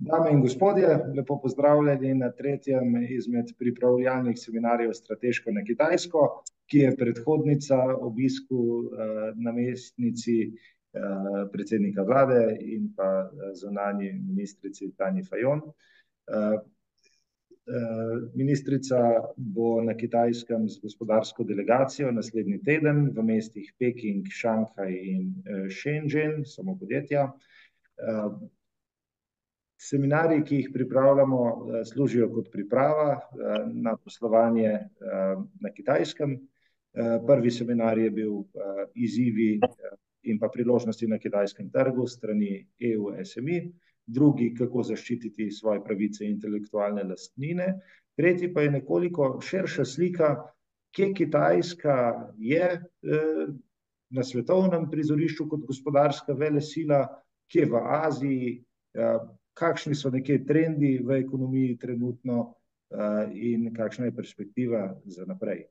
Dame in gospodje, lepo pozdravljeni na tretjem izmed pripravljalnih seminarjev Strateško na Kitajsko, ki je predhodnica obisku namestnici predsednika vlade in pa zunanji ministrici Tanji Fajon. Ministrica bo na Kitajskem z gospodarsko delegacijo naslednji teden v mestih Peking, Šanghaj in Shenzhen, samo podjetja. Seminarji, ki jih pripravljamo, služijo kot priprava na poslovanje na Kitajskem. Prvi seminar je bil izzivi in pa priložnosti na kitajskem trgu strani EU SME, drugi, kako zaščititi svoje pravice intelektualne lastnine, tretji pa je nekoliko širša slika, kje Kitajska je na svetovnem prizorišču kot gospodarska velesila, kje v Aziji, kakšni so nekje trendi v ekonomiji trenutno in kakšna je perspektiva za naprej.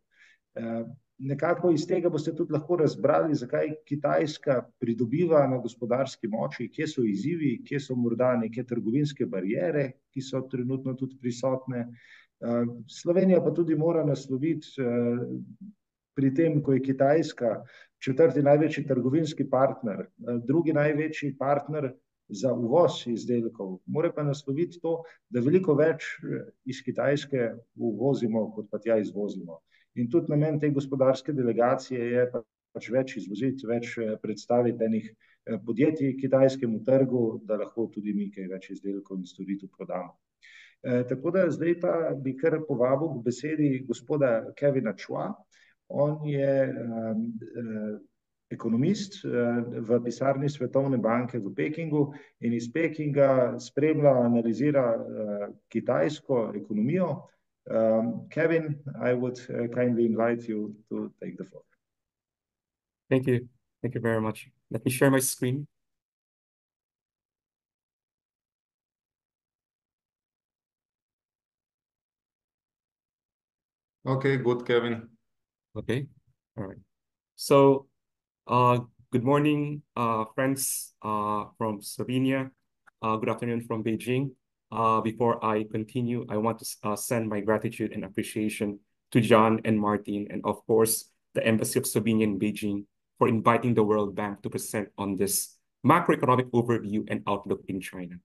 Nekako iz tega boste tudi lahko razbrali, zakaj Kitajska pridobiva na gospodarski moči, kje so izzivi, kje so morda neke trgovinske bariere, ki so trenutno tudi prisotne. Slovenija pa tudi mora nasloviti pri tem, ko je Kitajska četrti največji trgovinski partner, drugi največji partner za uvoz izdelkov, mora pa nasloviti to, da veliko več iz Kitajske uvozimo, kot pa tja izvozimo. In tudi namen te gospodarske delegacije je pač več izvoziti, več predstaviti enih podjetij kitajskemu trgu, da lahko tudi mi kaj več izdelkov in storitev prodamo. Tako da zdaj pa bi kar povabil k besedi gospoda Kevina Chua. On je ekonomist v pisarni Svetovne banke v Pekingu in iz Pekinga spremlja, analizira kitajsko ekonomijo. Kevin, I would kindly invite you to take the floor. Thank you. Thank you very much. Let me share my screen. Okay, good, Kevin. Okay, all right. So, good morning, friends from Slovenia. Good afternoon from Beijing. Before I continue, I want to send my gratitude and appreciation to John and Martin, and of course, the Embassy of Slovenia in Beijing for inviting the World Bank to present on this macroeconomic overview and outlook in China.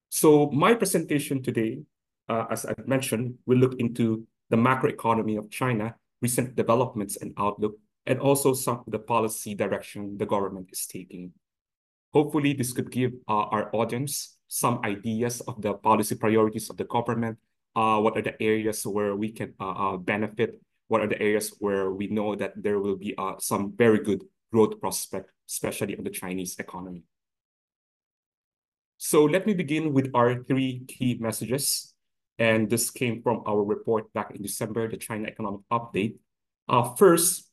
So my presentation today, as I've mentioned, will look into the macroeconomy of China, recent developments and outlook, and also some of the policy direction the government is taking. Hopefully, this could give our audience some ideas of the policy priorities of the government, what are the areas where we can benefit, what are the areas where we know that there will be some very good growth prospect, especially on the Chinese economy. So let me begin with our three key messages. And this came from our report back in December, the China Economic Update. First,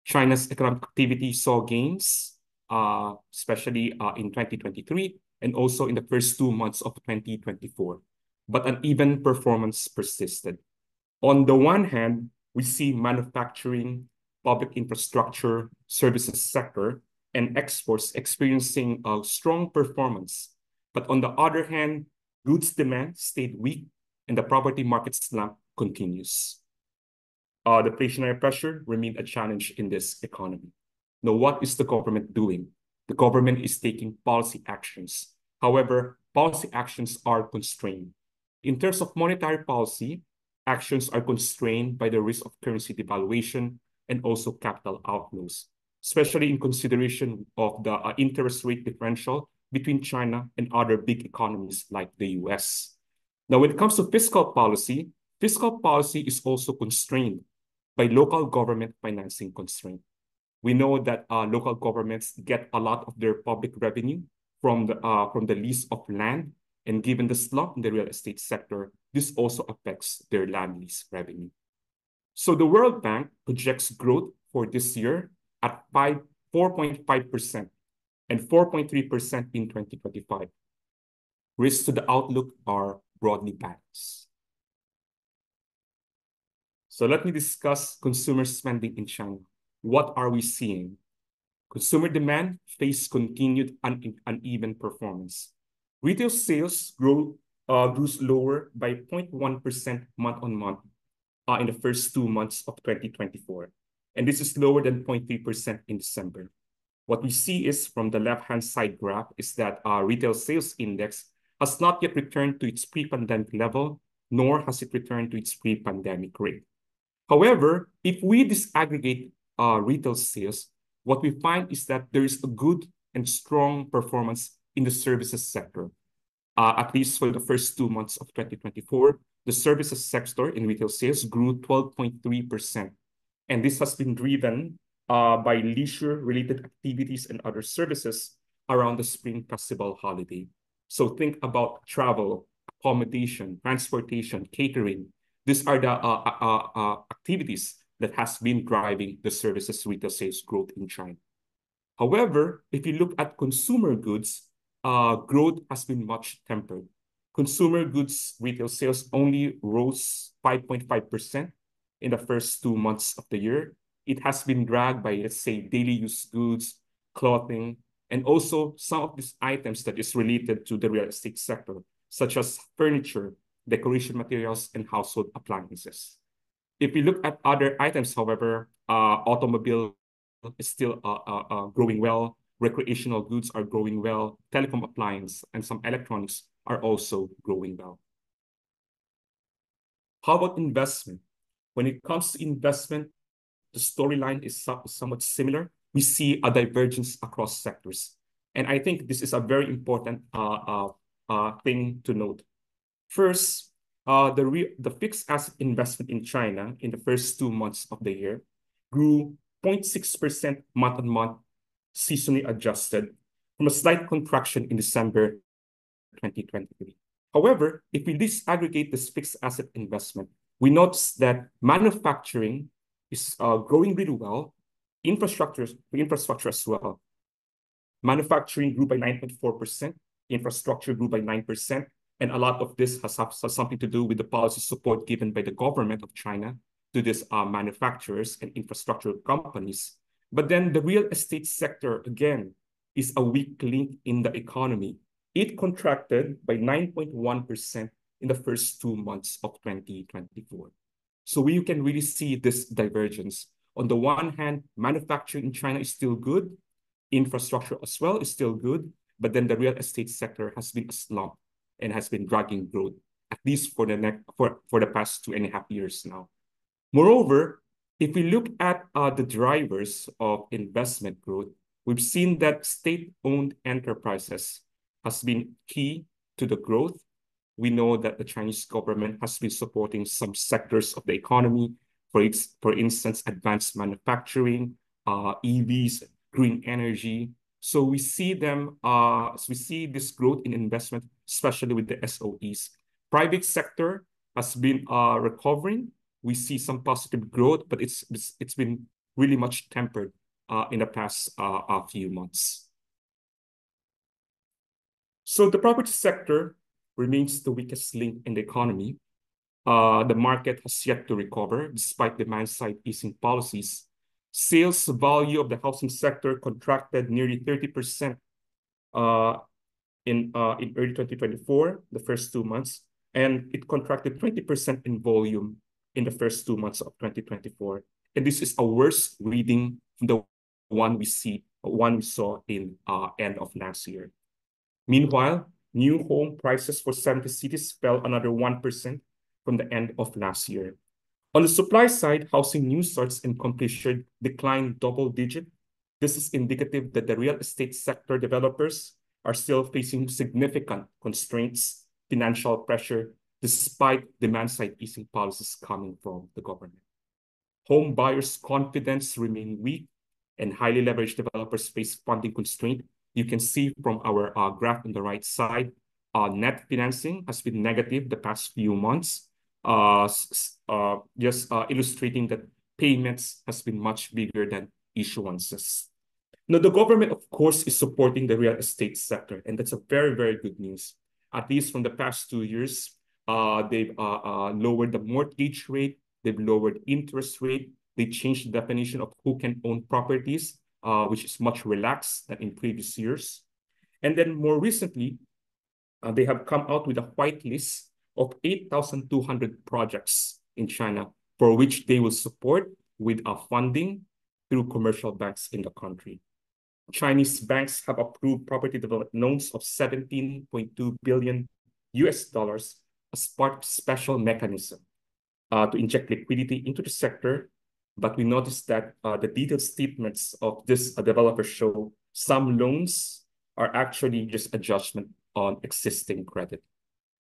China's economic activity saw gains, especially in 2023 and also in the first 2 months of 2024, but uneven performance persisted. On the one hand, we see manufacturing, public infrastructure, services sector, and exports experiencing a strong performance. But on the other hand, goods demand stayed weak and the property market slump continues. The inflationary pressure remained a challenge in this economy. Now, what is the government doing? The government is taking policy actions. However, policy actions are constrained. In terms of monetary policy, actions are constrained by the risk of currency devaluation and also capital outflows, especially in consideration of the interest rate differential between China and other big economies like the US. Now, when it comes to fiscal policy is also constrained by local government financing constraint. We know that local governments get a lot of their public revenue from the lease of land, and given the slump in the real estate sector, this also affects their land lease revenue. So the World Bank projects growth for this year at 4.5% and 4.3% in 2025. Risks to the outlook are broadly balanced. So let me discuss consumer spending in China. What are we seeing? Consumer demand faced continued uneven performance. Retail sales grew lower by 0.1% month on month in the first 2 months of 2024. And this is lower than 0.3% in December. What we see is from the left-hand side graph is that our retail sales index has not yet returned to its pre-pandemic level, nor has it returned to its pre-pandemic rate. However, if we disaggregate retail sales, what we find is that there is a good and strong performance in the services sector. At least for the first 2 months of 2024, the services sector in retail sales grew 12.3%. And this has been driven by leisure-related activities and other services around the Spring Festival holiday. So think about travel, accommodation, transportation, catering. These are the activities that has been driving the services retail sales growth in China. However, if you look at consumer goods, growth has been much tempered. Consumer goods retail sales only rose 5.5% in the first 2 months of the year. It has been dragged by, let's say, daily use goods, clothing, and also some of these items that is related to the real estate sector, such as furniture, decoration materials, and household appliances. If we look at other items, however, automobile is still growing well, recreational goods are growing well, telecom appliance, and some electronics are also growing well. How about investment? When it comes to investment, the storyline is somewhat similar. We see a divergence across sectors. And I think this is a very important thing to note. First, the fixed asset investment in China in the first 2 months of the year grew 0.6% month on month, seasonally adjusted, from a slight contraction in December 2023. However, if we disaggregate this fixed asset investment, we notice that manufacturing is growing really well, infrastructure as well. Manufacturing grew by 9.4%, infrastructure grew by 9%, and a lot of this has something to do with the policy support given by the government of China to these manufacturers and infrastructure companies. But then the real estate sector, again, is a weak link in the economy. It contracted by 9.1% in the first 2 months of 2024. So you can really see this divergence. On the one hand, manufacturing in China is still good, infrastructure as well is still good, but then the real estate sector has been a slump and has been dragging growth, at least for the past 2.5 years now. Moreover, if we look at the drivers of investment growth, we've seen that state-owned enterprises has been key to the growth. We know that the Chinese government has been supporting some sectors of the economy, for instance, advanced manufacturing, EVs, green energy. So we see this growth in investment, especially with the SOEs. Private sector has been recovering. We see some positive growth, but it's been really much tempered in the past few months. So the property sector remains the weakest link in the economy. The market has yet to recover despite demand-side easing policies. Sales value of the housing sector contracted nearly 30% in early 2024, the first 2 months, and it contracted 20% in volume in the first 2 months of 2024. And this is a worse reading from the one we saw in end of last year. Meanwhile, new home prices for 70 cities fell another 1% from the end of last year. On the supply side, housing new starts and completion declined double-digit. This is indicative that the real estate sector developers are still facing significant constraints, financial pressure, despite demand-side easing policies coming from the government. Home buyers' confidence remain weak, and highly leveraged developers face funding constraint. You can see from our graph on the right side, net financing has been negative the past few months, illustrating that payments has been much bigger than issuances. Now, the government, of course, is supporting the real estate sector, and that's a very, very good news. At least from the past 2 years, they've lowered the mortgage rate, they've lowered interest rate, they changed the definition of who can own properties, which is much relaxed than in previous years. And then more recently, they have come out with a white list of 8,200 projects in China for which they will support with funding through commercial banks in the country. Chinese banks have approved property development loans of $17.2 billion as part of special mechanism to inject liquidity into the sector. But we noticed that the detailed statements of this developer show some loans are actually just adjustment on existing credit.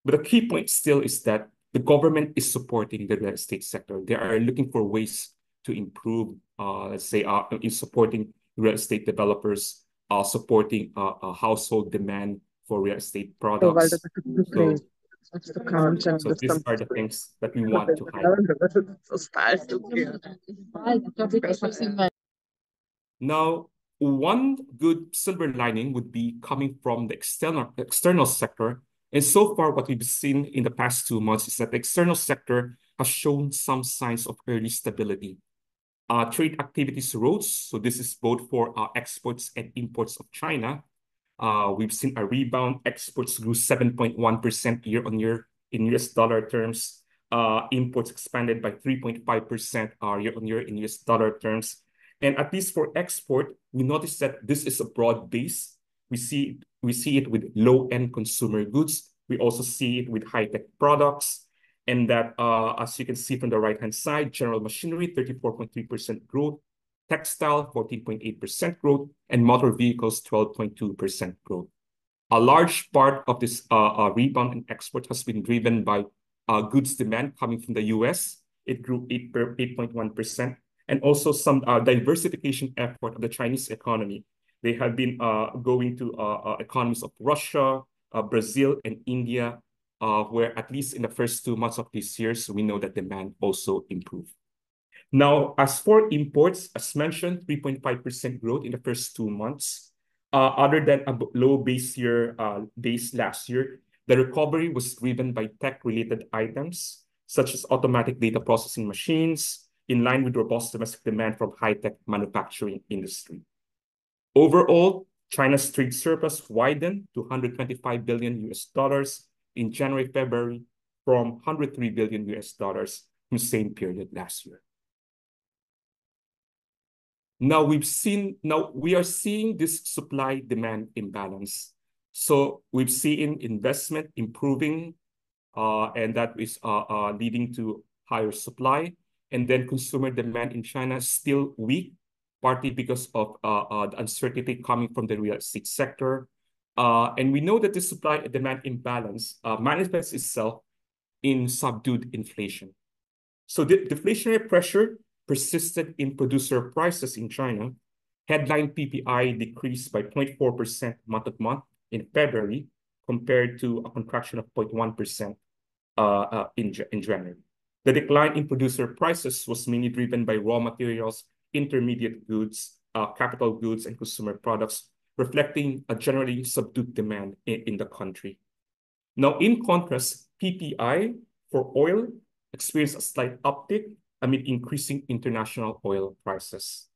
But the key point still is that the government is supporting the real estate sector. They are looking for ways to improve, let's say, in supporting real estate developers, supporting household demand for real estate products. So these are the things that we want to highlight. Now, one good silver lining would be coming from the external sector. And so far, what we've seen in the past 2 months is that the external sector has shown some signs of early stability. Trade activities rose, so this is both for exports and imports of China. We've seen a rebound. Exports grew 7.1% year-on-year in US dollar terms. Imports expanded by 3.5% year-on-year in US dollar terms. And at least for export, we notice that this is a broad base. We see it with low-end consumer goods. We also see it with high-tech products. And that, as you can see from the right-hand side, general machinery, 34.3% growth, textile, 14.8% growth, and motor vehicles, 12.2% growth. A large part of this rebound in export has been driven by goods demand coming from the US. It grew 8.1%. And also some diversification effort of the Chinese economy. They have been going to economies of Russia, Brazil, and India, where at least in the first 2 months of this year, so we know that demand also improved. Now, as for imports, as mentioned, 3.5% growth in the first 2 months. Other than a low base last year, the recovery was driven by tech-related items, such as automatic data processing machines, in line with robust domestic demand from high-tech manufacturing industry. Overall, China's trade surplus widened to $125 billion in January-February from $103 billion in the same period last year. Now we are seeing this supply-demand imbalance. So we've seen investment improving, and that is leading to higher supply. And then consumer demand in China is still weak, partly because of the uncertainty coming from the real estate sector. And we know that the supply-demand imbalance manifests itself in subdued inflation. So the deflationary pressure persisted in producer prices in China. Headline PPI decreased by 0.4% month-on-month in February, compared to a contraction of 0.1% in January. The decline in producer prices was mainly driven by raw materials, intermediate goods, capital goods, and consumer products, reflecting a generally subdued demand in the country. Now, in contrast, PPI for oil experienced a slight uptick amid increasing international oil prices.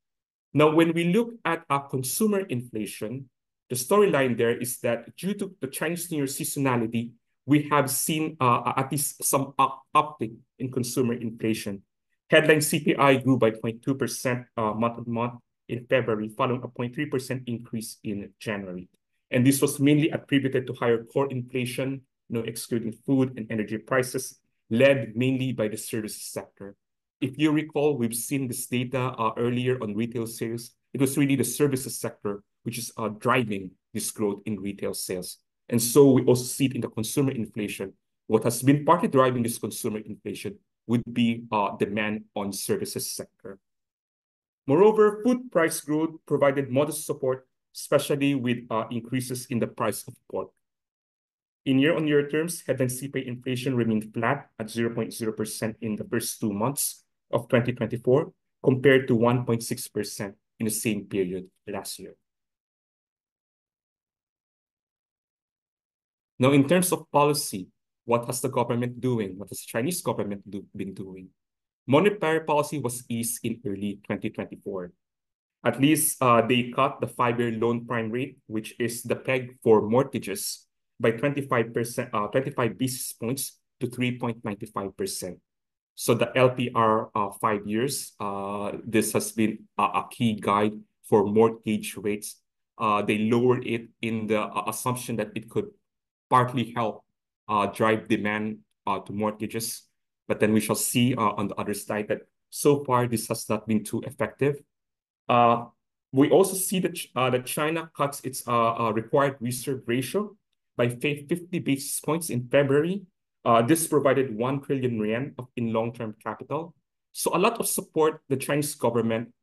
Now, when we look at consumer inflation, the storyline there is that due to the Chinese New Year seasonality, we have seen at least some uptick in consumer inflation. Headline CPI grew by 0.2% month-on-month in February, following a 0.3% increase in January. And this was mainly attributed to higher core inflation, excluding food and energy prices, led mainly by the services sector. If you recall, we've seen this data earlier on retail sales. It was really the services sector which is driving this growth in retail sales. And so we also see it in the consumer inflation. What has been partly driving this consumer inflation would be demand on services sector. Moreover, food price growth provided modest support, especially with increases in the price of pork. In year-on-year terms, headline CPI inflation remained flat at 0.0% in the first 2 months of 2024, compared to 1.6% in the same period last year. Now, in terms of policy, what has the government doing? What has the Chinese government been doing? Monetary policy was eased in early 2024. At least they cut the 5-year loan prime rate, which is the peg for mortgages, by 25 basis points to 3.95%. So the LPR 5 years, this has been a key guide for mortgage rates. They lowered it in the assumption that it could partly help drive demand to mortgages. But then we shall see on the other side that so far this has not been too effective. We also see that China cuts its required reserve ratio by 50 basis points in February. This provided 1 trillion yuan in long-term capital. So a lot of support the Chinese government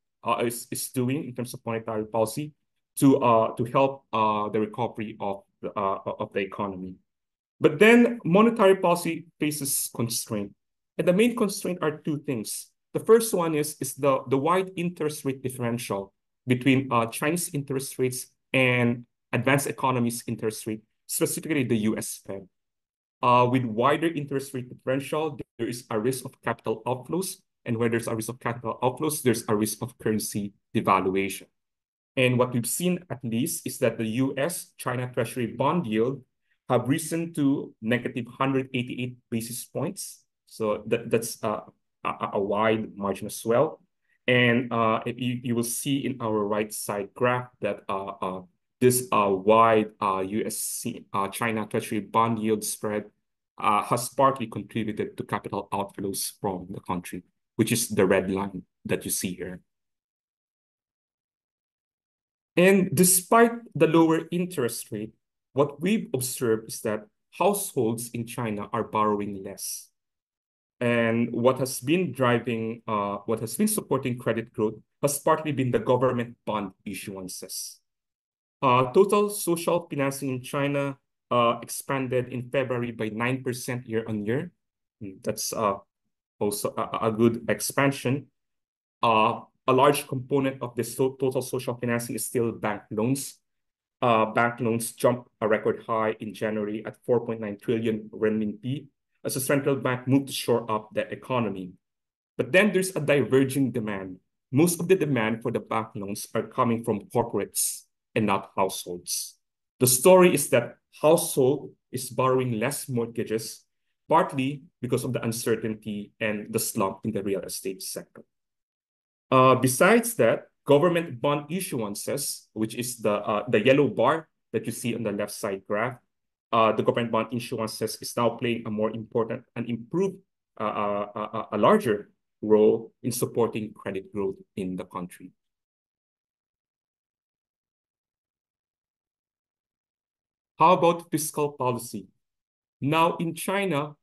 is doing in terms of monetary policy to help the recovery of the economy. But then monetary policy faces constraint. And the main constraint are two things. The first one is the wide interest rate differential between Chinese interest rates and advanced economies' interest rate, specifically the US Fed. With wider interest rate differential, there is a risk of capital outflows. And where there's a risk of capital outflows, there's a risk of currency devaluation. And what we've seen at least is that the US-China Treasury bond yield have risen to negative 188 basis points. So that's a wide margin as well. And you will see in our right side graph that this wide US-China Treasury bond yield spread has partly contributed to capital outflows from the country, which is the red line that you see here. And despite the lower interest rate, what we've observed is that households in China are borrowing less. And what has been supporting credit growth has partly been the government bond issuances. Total social financing in China expanded in February by 9% year-on-year. That's also a good expansion. A large component of this total social financing is still bank loans. Bank loans jumped a record high in January at 4.9 trillion renminbi as the central bank moved to shore up the economy. But then there's a diverging demand. Most of the demand for the bank loans are coming from corporates and not households. The story is that household is borrowing less mortgages, partly because of the uncertainty and the slump in the real estate sector. Besides that, government bond issuances, which is the yellow bar that you see on the left side graph, the government bond issuances is now playing a more important and improved, a larger role in supporting credit growth in the country. How about fiscal policy? Now in China,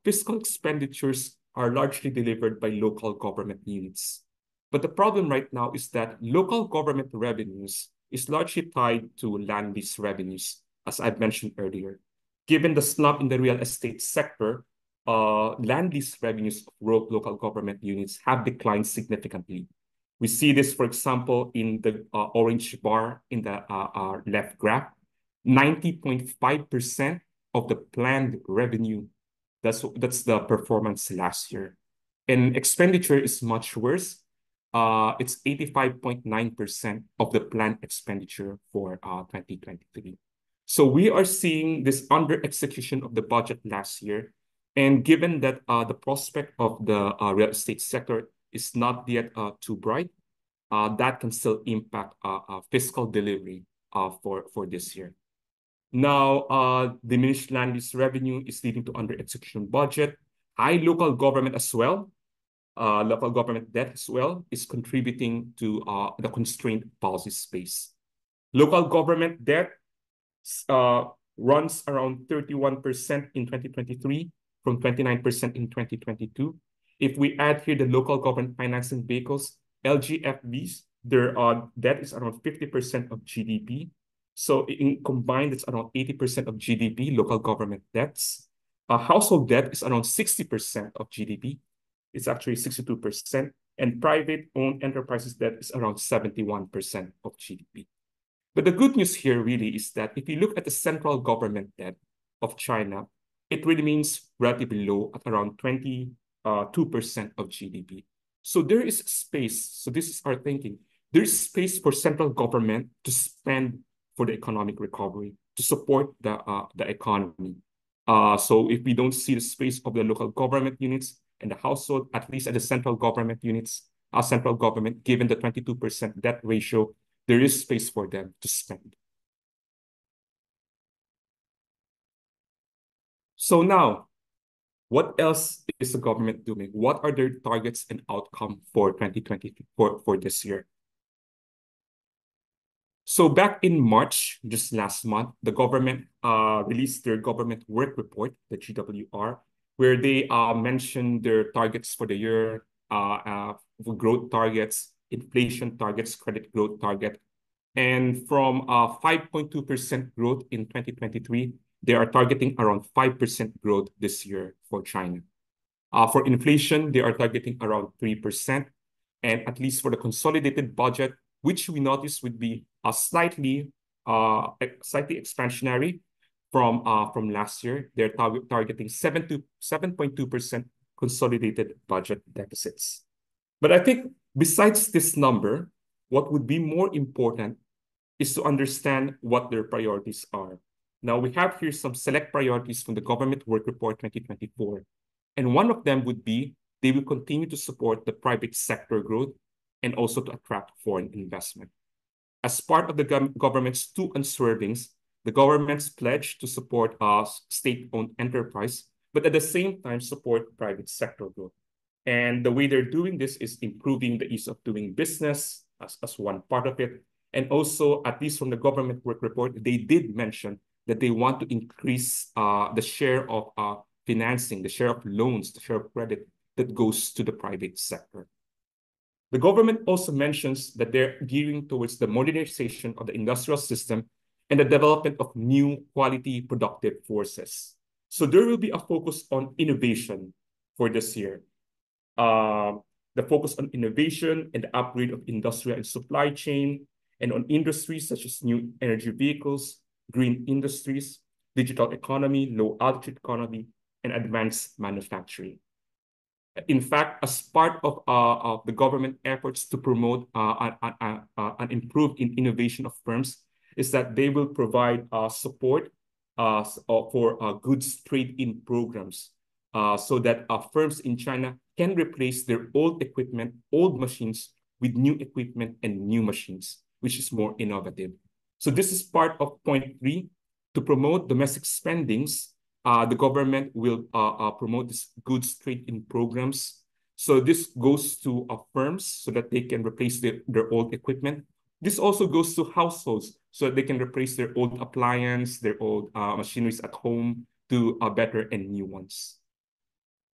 fiscal expenditures are largely delivered by local government units. But the problem right now is that local government revenues is largely tied to land lease revenues, as I've mentioned earlier. Given the slump in the real estate sector, land lease revenues of local government units have declined significantly. We see this, for example, in the orange bar in the left graph. 90.5% of the planned revenue, that's the performance last year. And expenditure is much worse. It's 85.9% of the planned expenditure for 2023. So we are seeing this under execution of the budget last year. And given that the prospect of the real estate sector is not yet too bright, that can still impact fiscal delivery for this year. Now, diminished land lease revenue is leading to under execution budget. High local government as well. Local government debt as well is contributing to the constrained policy space. Local government debt runs around 31% in 2023 from 29% in 2022. If we add here the local government financing vehicles, LGFVs, their debt is around 50% of GDP. So in combined, it's around 80% of GDP, local government debts. Household debt is around 60% of GDP. It's actually 62%. And private-owned enterprises debt is around 71% of GDP. But the good news here really is that if you look at the central government debt of China, it remains relatively low at around 22% of GDP. So there is space. So this is our thinking. There is space for central government to spend for the economic recovery to support the economy. So if we don't see the space of the local government units and the household, at least at the central government units, central government, given the 22% debt ratio, there is space for them to spend. So now, what else is the government doing? What are their targets and outcome for 2024 for this year? So back in March, just last month, the government released their government work report, the GWR, where they mentioned their targets for the year, growth targets, inflation targets, credit growth target. And from 5.2% growth in 2023, they are targeting around 5% growth this year for China. For inflation, they are targeting around 3%. And at least for the consolidated budget, which we noticed would be slightly expansionary from last year, they're targeting 7.2% consolidated budget deficits. But I think besides this number, what would be more important is to understand what their priorities are. Now, we have here some select priorities from the Government Work Report 2024. And one of them would be they will continue to support the private sector growth and also to attract foreign investment. As part of the government's two unswervings, the government's pledge to support state-owned enterprise, but at the same time support private sector growth. And the way they're doing this is improving the ease of doing business as one part of it. And also, at least from the Government Work Report, they did mention that they want to increase the share of financing, the share of loans, the share of credit that goes to the private sector. The government also mentions that they're gearing towards the modernization of the industrial system and the development of new quality productive forces. So there will be a focus on innovation for this year. The focus on innovation and the upgrade of industrial and supply chain, and on industries such as new energy vehicles, green industries, digital economy, low-altitude economy, and advanced manufacturing. In fact, as part of the government efforts to promote and improve in innovation of firms, is that they will provide support for goods trade-in programs so that firms in China can replace their old equipment, old machines with new equipment and new machines, which is more innovative. So this is part of point 3. To promote domestic spendings, the government will promote this goods trade-in programs. So this goes to firms so that they can replace their old equipment. This also goes to households so that they can replace their old appliance, their old machineries at home to better and new ones.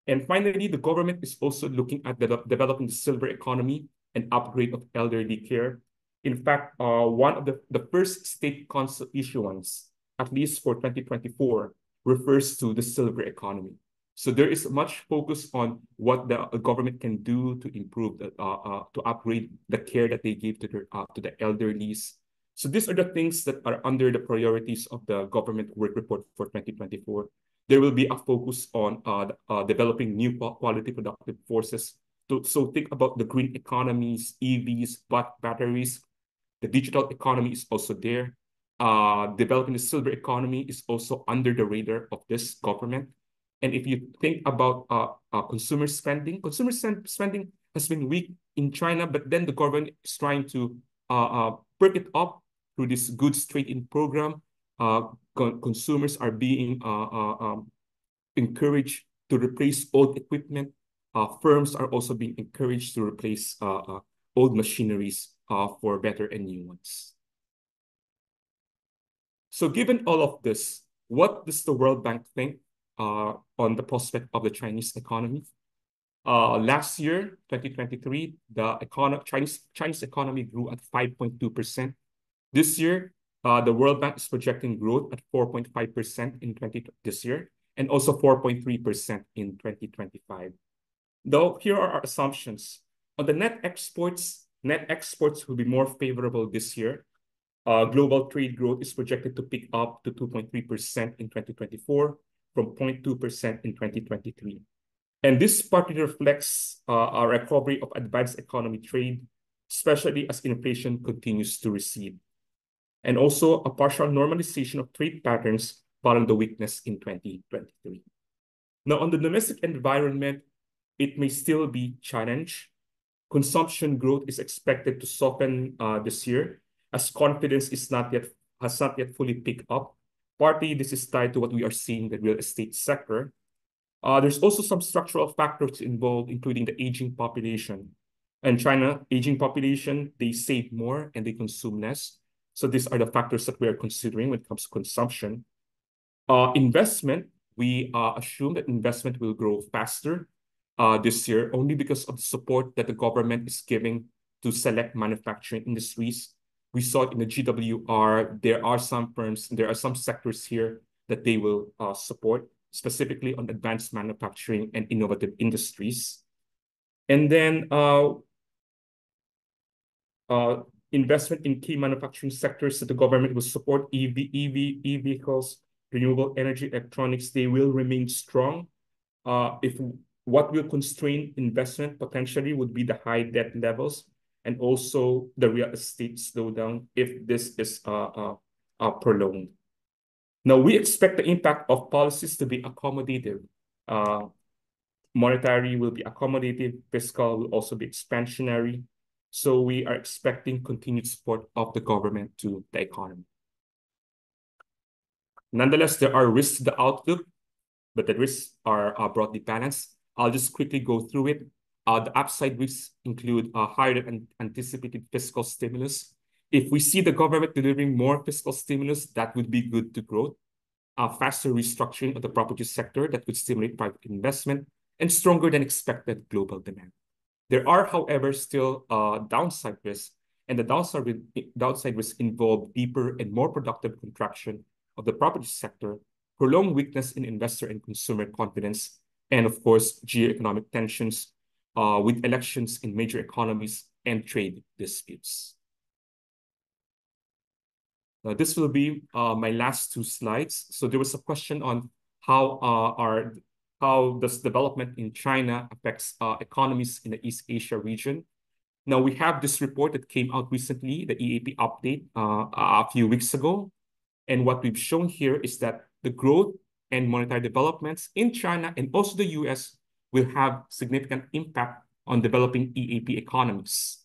And finally, the government is also looking at developing the silver economy and upgrade of elderly care. In fact, one of the first state council issuance, at least for 2024, refers to the silver economy. So there is much focus on what the government can do to improve, to upgrade the care that they give to the elderlies. So these are the things that are under the priorities of the government work report for 2024. There will be a focus on developing new quality productive forces. So think about the green economies, EVs, batteries. The digital economy is also there. Developing the silver economy is also under the radar of this government. And if you think about consumer spending has been weak in China, but then the government is trying to perk it up through this goods trade-in program. Consumers are being encouraged to replace old equipment. Firms are also being encouraged to replace old machineries for better and new ones. So given all of this, what does the World Bank think on the prospect of the Chinese economy? Last year, 2023, the Chinese economy grew at 5.2%. This year, the World Bank is projecting growth at 4.5% this year, and also 4.3% in 2025. Though here are our assumptions. On the net exports will be more favorable this year. Global trade growth is projected to pick up to 2.3% in 2024 from 0.2% in 2023. And this partly reflects a recovery of advanced economy trade, especially as inflation continues to recede. and also a partial normalization of trade patterns following the weakness in 2023. Now, on the domestic environment, it may still be challenged. Consumption growth is expected to soften this year, as confidence has not yet fully picked up. Partly, this is tied to what we are seeing in the real estate sector. There's also some structural factors involved, including the aging population. In China, aging population, they save more and they consume less. So these are the factors that we are considering when it comes to consumption. Investment, we assume that investment will grow faster this year, only because of the support that the government is giving to select manufacturing industries. We saw it in the GWR. There are some firms, there are some sectors here that they will support, specifically on advanced manufacturing and innovative industries. And then investment in key manufacturing sectors that the government will support, e-vehicles, renewable energy, electronics, they will remain strong. If what will constrain investment potentially would be the high debt levels and also the real estate slowdown if this is prolonged. Now, we expect the impact of policies to be accommodative. Monetary will be accommodative, fiscal will also be expansionary. So we are expecting continued support of the government to the economy. Nonetheless, there are risks to the outlook, but the risks are broadly balanced. I'll just quickly go through it. The upside risks include higher than anticipated fiscal stimulus. If we see the government delivering more fiscal stimulus, that would be good to growth. Faster restructuring of the property sector that would stimulate private investment, and stronger than expected global demand. There are, however, still downside risks, and the downside risks involve deeper and more productive contraction of the property sector, prolonged weakness in investor and consumer confidence, and of course, geoeconomic tensions with elections in major economies and trade disputes. Now, this will be my last two slides. So there was a question on how does development in China affects economies in the East Asia region. Now, we have this report that came out recently, the EAP update a few weeks ago. And what we've shown here is that the growth and monetary developments in China and also the US will have significant impact on developing EAP economies.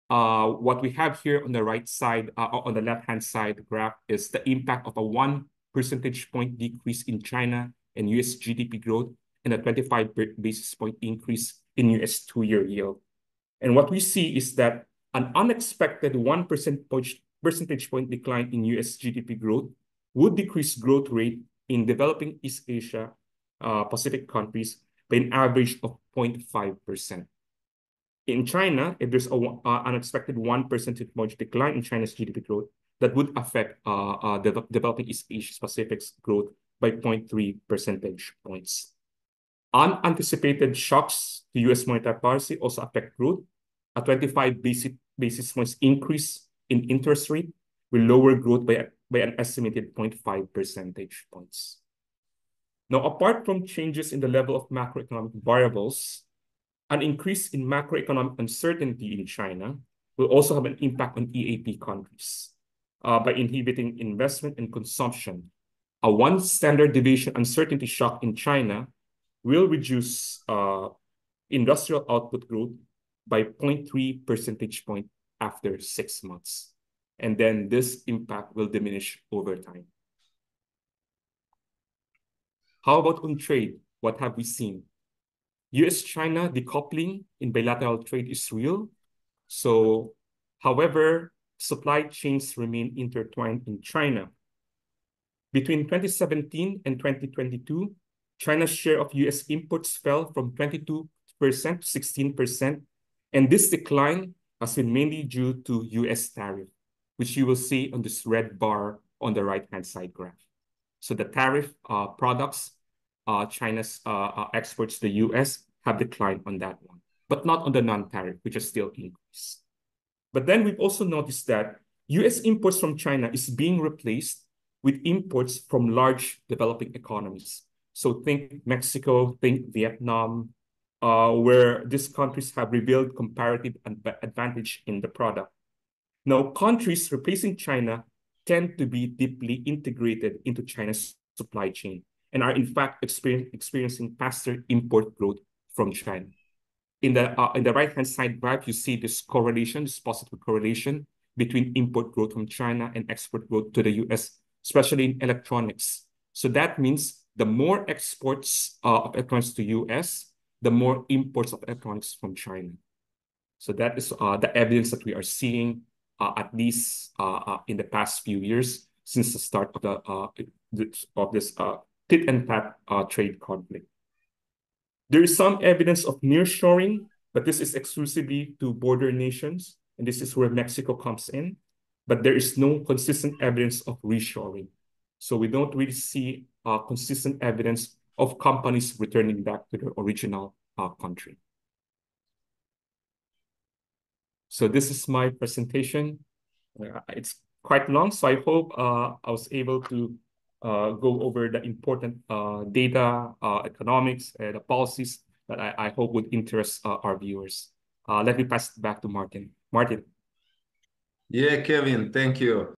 What we have here on the right side, on the left-hand side graph, is the impact of a 1 percentage point decrease in China and US GDP growth and a 25 basis point increase in US two-year yield. And what we see is that an unexpected 1 percentage point decline in US GDP growth would decrease growth rate in developing East Asia Pacific countries by an average of 0.5%. In China, if there's an unexpected 1 percentage point decline in China's GDP growth, that would affect developing East Asia Pacific's growth by 0.3 percentage points. Unanticipated shocks to US monetary policy also affect growth. A 25 basis points increase in interest rate will lower growth by an estimated 0.5 percentage points. Now, apart from changes in the level of macroeconomic variables, an increase in macroeconomic uncertainty in China will also have an impact on EAP countries by inhibiting investment and consumption. A 1 standard deviation uncertainty shock in China will reduce industrial output growth by 0.3 percentage point after 6 months. And then this impact will diminish over time. How about on trade? What have we seen? US-China decoupling in bilateral trade is real. So, however, supply chains remain intertwined in China. Between 2017 and 2022, China's share of US imports fell from 22% to 16%. And this decline has been mainly due to US tariff, which you will see on this red bar on the right-hand side graph. So the tariff products, China's exports to the US have declined on that one, but not on the non-tariff, which is still increased. But then we've also noticed that US imports from China is being replaced with imports from large developing economies. So think Mexico, think Vietnam, where these countries have revealed comparative advantage in the product. Now, countries replacing China tend to be deeply integrated into China's supply chain and are in fact experiencing faster import growth from China. In the right-hand side graph, you see this correlation, this positive correlation between import growth from China and export growth to the US, especially in electronics. So that means the more exports of electronics to US, the more imports of electronics from China. So that is the evidence that we are seeing at least in the past few years since the start of this tit and tat trade conflict. There is some evidence of nearshoring, but this is exclusively to border nations, and this is where Mexico comes in. But there is no consistent evidence of reshoring. So we don't really see consistent evidence of companies returning back to their original country. So this is my presentation. It's quite long, so I hope I was able to go over the important data, economics, the policies that I hope would interest our viewers. Let me pass it back to Martin. Martin. Yeah, Kevin, thank you.